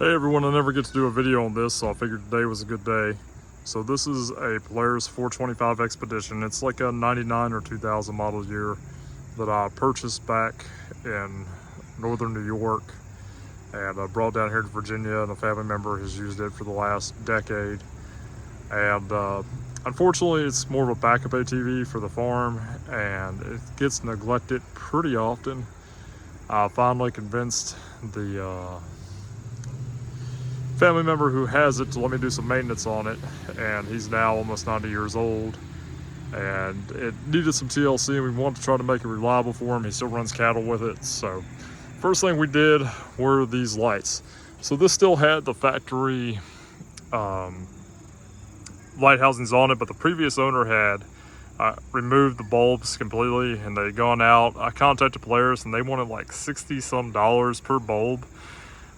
Hey everyone, I never get to do a video on this, so I figured today was a good day. So this is a Polaris 425 Expedition. It's like a 99 or 2000 model year that I purchased back in northern New York and I brought down here to Virginia, and a family member has used it for the last decade. And unfortunately, it's more of a backup ATV for the farm and it gets neglected pretty often. I finally convinced the family member who has it to let me do some maintenance on it, and he's now almost 90 years old and it needed some TLC, and we wanted to try to make it reliable for him. He still runs cattle with it. So first thing we did were these lights. So this still had the factory light housings on it, but the previous owner had removed the bulbs completely and they'd gone out. I contacted Polaris and they wanted like $60 some per bulb.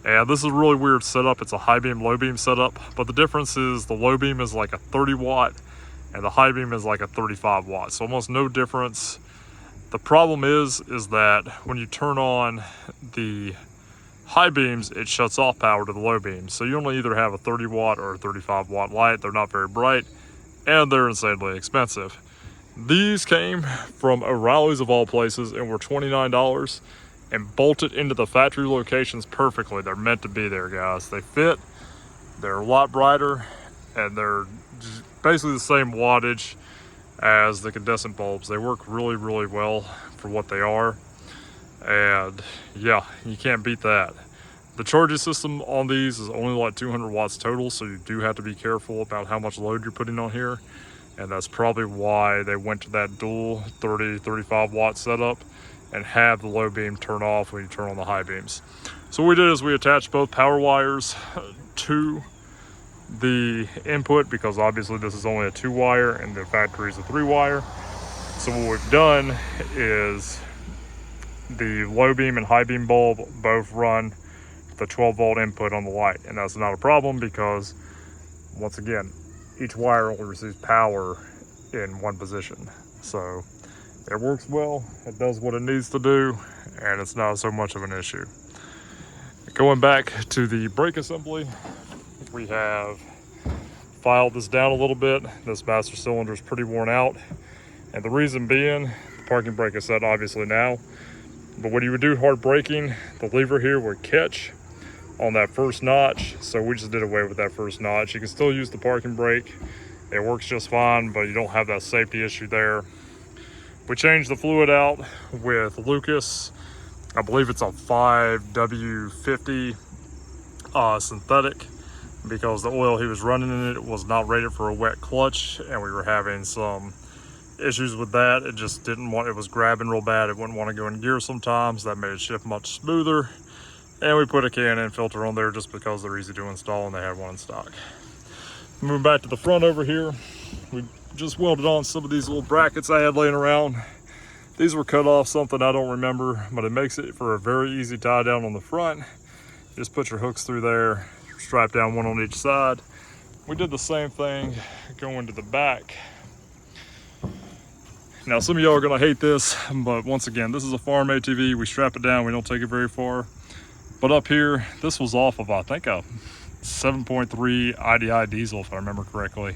And this is a really weird setup. It's a high beam, low beam setup, but the difference is the low beam is like a 30 watt and the high beam is like a 35 watt. So almost no difference. The problem is that when you turn on the high beams, it shuts off power to the low beams. So you only either have a 30 watt or a 35 watt light. They're not very bright and they're insanely expensive. These came from O'Reilly's of all places and were $29. And bolted into the factory locations perfectly. They're meant to be there, guys. They fit, they're a lot brighter, and they're basically the same wattage as the incandescent bulbs. They work really, really well for what they are. And yeah, you can't beat that. The charging system on these is only like 200 watts total, so you do have to be careful about how much load you're putting on here. And that's probably why they went to that dual 35 watt setup and have the low beam turn off when you turn on the high beams. So what we did is we attached both power wires to the input, because obviously this is only a 2-wire and the factory is a 3-wire. So what we've done is the low beam and high beam bulb both run the 12 volt input on the light, and that's not a problem because once again, each wire only receives power in one position. So it works well, it does what it needs to do, and it's not so much of an issue. Going back to the brake assembly, we have filed this down a little bit. This master cylinder is pretty worn out, and the reason being, the parking brake is set obviously now, but when you would do hard braking, the lever here would catch on that first notch, so we just did away with that first notch. You can still use the parking brake, it works just fine, but you don't have that safety issue there. We changed the fluid out with Lucas. I believe it's a 5W50 synthetic, because the oil he was running in it was not rated for a wet clutch, and we were having some issues with that. It just didn't want, it was grabbing real bad. It wouldn't want to go in gear sometimes. That made it shift much smoother. And we put a K&N filter on there just because they're easy to install and they had one in stock. Moving back to the front over here, we just welded on some of these little brackets I had laying around. These were cut off something I don't remember, but it makes it for a very easy tie down on the front. Just put your hooks through there, strap down one on each side. We did the same thing going to the back. Now some of y'all are gonna hate this, but once again, this is a farm ATV. We strap it down, we don't take it very far. But up here, this was off of, I think, a 7.3 IDI diesel, if I remember correctly.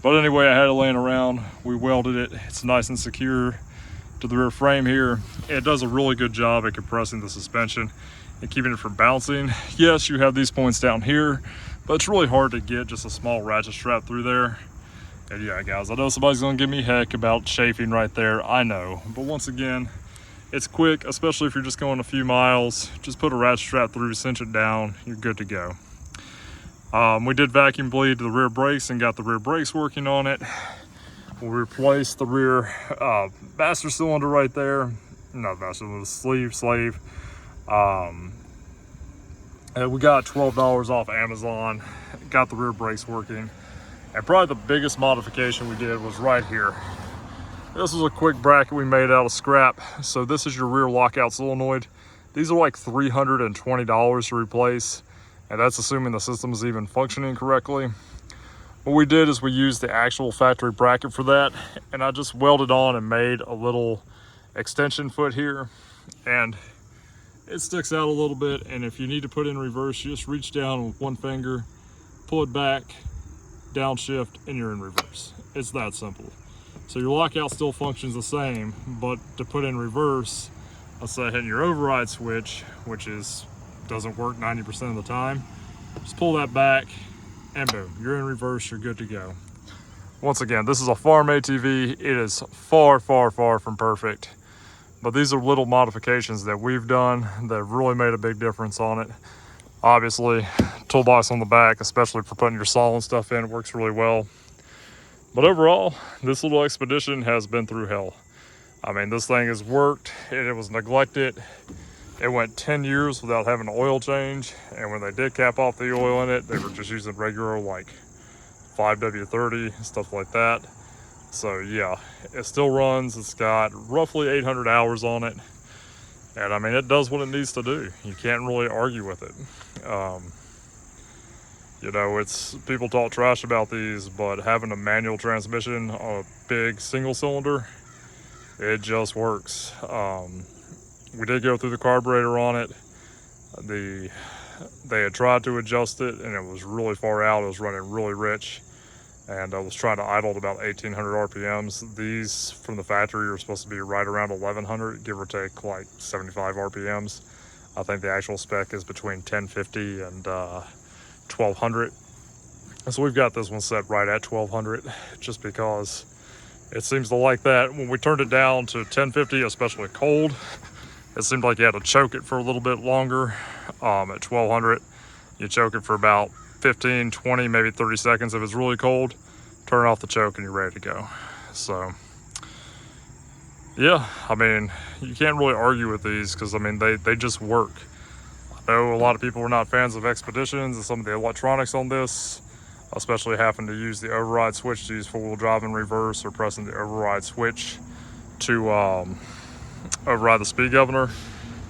But anyway, I had it laying around, we welded it. It's nice and secure to the rear frame here. It does a really good job at compressing the suspension and keeping it from bouncing. Yes, you have these points down here, but it's really hard to get just a small ratchet strap through there. And yeah, guys, I know somebody's gonna give me heck about chafing right there, I know. But once again, it's quick, especially if you're just going a few miles. Just put a ratchet strap through, cinch it down, you're good to go. We did vacuum bleed the rear brakes and got the rear brakes working on it. We replaced the rear master cylinder right there. Not master cylinder, slave. And we got $12 off Amazon, got the rear brakes working. And probably the biggest modification we did was right here. This was a quick bracket we made out of scrap. So this is your rear lockout solenoid. These are like $320 to replace. And that's assuming the system is even functioning correctly. What we did is we used the actual factory bracket for that, and I just welded on and made a little extension foot here, and it sticks out a little bit, and if you need to put in reverse, you just reach down with one finger, pull it back, downshift, and you're in reverse. It's that simple. So your lockout still functions the same, but to put in reverse, let's say hitting your override switch, which doesn't work 90% of the time, just pull that back, and boom, you're in reverse, you're good to go. Once again, this is a farm ATV. It is far, far, far from perfect, but these are little modifications that we've done that have really made a big difference on it. Obviously, toolbox on the back, especially for putting your saw and stuff in, works really well. But overall, this little expedition has been through hell. I mean, this thing has worked, it was neglected. It went 10 years without having an oil change, and when they did cap off the oil in it, they were just using regular like 5W30, stuff like that. So yeah, it still runs. It's got roughly 800 hours on it, and I mean, it does what it needs to do. You can't really argue with it. You know, people talk trash about these, but having a manual transmission on a big single cylinder, it just works. We did go through the carburetor on it. They had tried to adjust it, and it was really far out. It was running really rich, and I was trying to idle at about 1,800 RPMs. These from the factory are supposed to be right around 1,100, give or take like 75 RPMs. I think the actual spec is between 1,050 and 1,200. So we've got this one set right at 1,200, just because it seems to like that. When we turned it down to 1,050, especially cold, it seemed like you had to choke it for a little bit longer. At 1,200, you choke it for about 15, 20, maybe 30 seconds if it's really cold. Turn off the choke and you're ready to go. So yeah, I mean, you can't really argue with these because I mean, they just work. I know a lot of people are not fans of expeditions and some of the electronics on this, especially having to use the override switch to use four-wheel drive in reverse, or pressing the override switch to override the speed governor.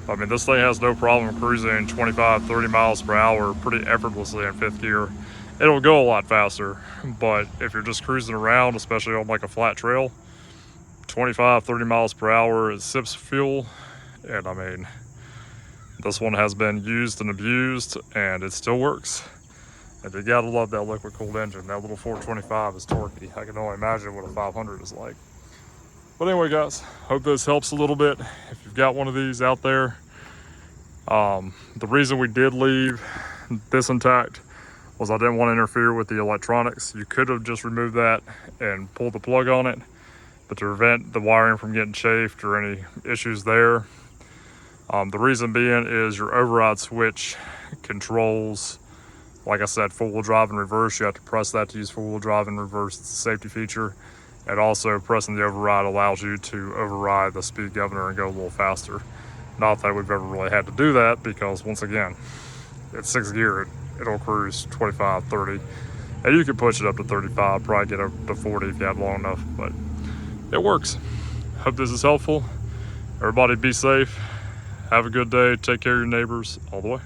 I mean, this thing has no problem cruising 25, 30 miles per hour pretty effortlessly in fifth gear. It'll go a lot faster, but if you're just cruising around, especially on like a flat trail, 25, 30 miles per hour, it sips fuel. And I mean, this one has been used and abused, and it still works. And you gotta love that liquid cooled engine. That little 425 is torquey. I can only imagine what a 500 is like. But anyway, guys, hope this helps a little bit. If you've got one of these out there, the reason we did leave this intact was I didn't want to interfere with the electronics. You could have just removed that and pulled the plug on it, but to prevent the wiring from getting chafed or any issues there, the reason being is your override switch controls, like I said, four-wheel drive and reverse. You have to press that to use four-wheel drive and reverse. It's a safety feature. And also pressing the override allows you to override the speed governor and go a little faster. Not that we've ever really had to do that, because once again, it's 6th gear, it'll cruise 25, 30. And you can push it up to 35, probably get up to 40 if you have long enough, but it works. Hope this is helpful. Everybody be safe. Have a good day. Take care of your neighbors all the way.